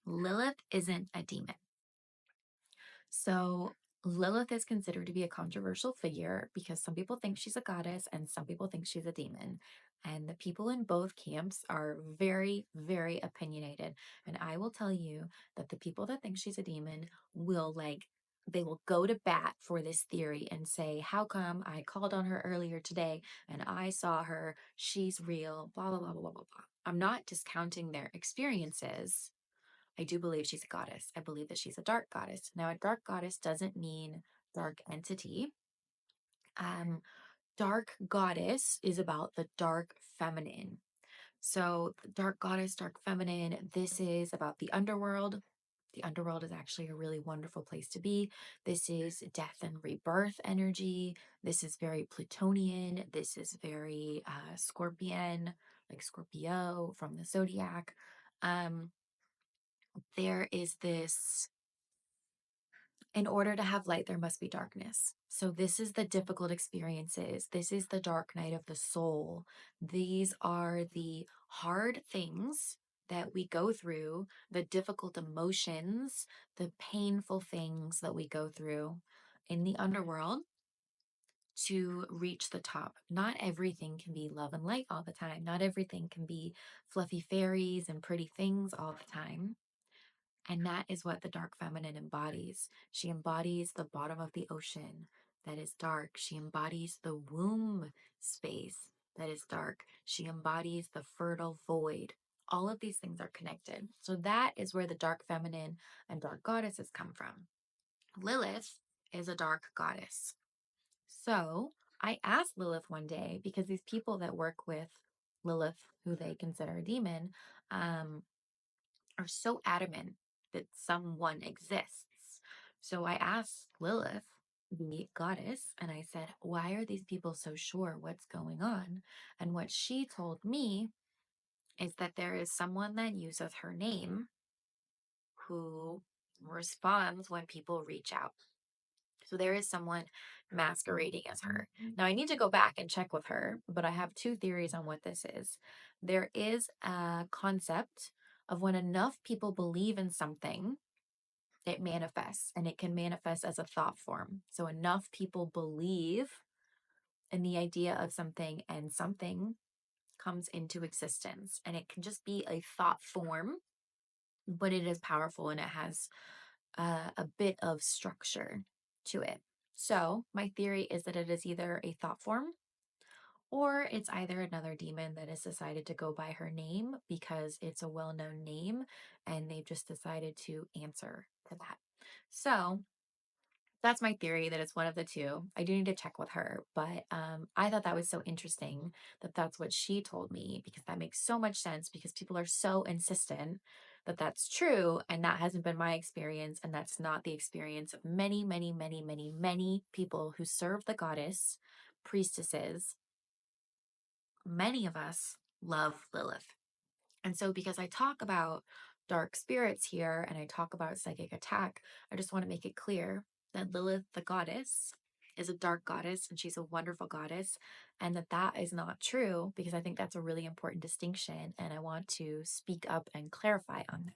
Lilith isn't a demon. So Lilith is considered to be a controversial figure because some people think she's a goddess and some people think she's a demon. And the people in both camps are very, very opinionated. And I will tell you that the people that think she's a demon will they will go to bat for this theory and say, how come I called on her earlier today and I saw her? She's real, blah, blah, blah, blah, blah, blah. I'm not discounting their experiences. I do believe she's a goddess. I believe that she's a dark goddess. Now, a dark goddess doesn't mean dark entity. Dark goddess is about the dark feminine. So, the dark goddess, dark feminine, this is about the underworld. The underworld is actually a really wonderful place to be. This is death and rebirth energy. This is very Plutonian. This is very Scorpion, like Scorpio from the zodiac. There is this, in order to have light, there must be darkness. So, this is the difficult experiences. This is the dark night of the soul. These are the hard things that we go through, the difficult emotions, the painful things that we go through in the underworld to reach the top. Not everything can be love and light all the time. Not everything can be fluffy fairies and pretty things all the time. And that is what the dark feminine embodies. She embodies the bottom of the ocean that is dark. She embodies the womb space that is dark. She embodies the fertile void. All of these things are connected. So that is where the dark feminine and dark goddesses come from. Lilith is a dark goddess. So I asked Lilith one day, because these people that work with Lilith, who they consider a demon, are so adamant that someone exists. So I asked Lilith, the goddess, and I said, why are these people so sure what's going on? And what she told me is that there is someone that uses her name who responds when people reach out. So there is someone masquerading as her. Now I need to go back and check with her, but I have two theories on what this is. There is a concept of when enough people believe in something, it manifests, and it can manifest as a thought form. So enough people believe in the idea of something and something comes into existence, and it can just be a thought form, but it is powerful and it has a bit of structure to it. So my theory is that it is either a thought form or it's either another demon that has decided to go by her name because it's a well-known name and they've just decided to answer to that. So that's my theory, that it's one of the two. I do need to check with her, but I thought that was so interesting that that's what she told me, because that makes so much sense, because people are so insistent that that's true, and that hasn't been my experience, and that's not the experience of many, many, many, many, many people who serve the goddess, priestesses. Many of us love Lilith. And so, because I talk about dark spirits here and I talk about psychic attack, I just want to make it clear that Lilith, the goddess, is a dark goddess and she's a wonderful goddess, and that that is not true, because I think that's a really important distinction and I want to speak up and clarify on that.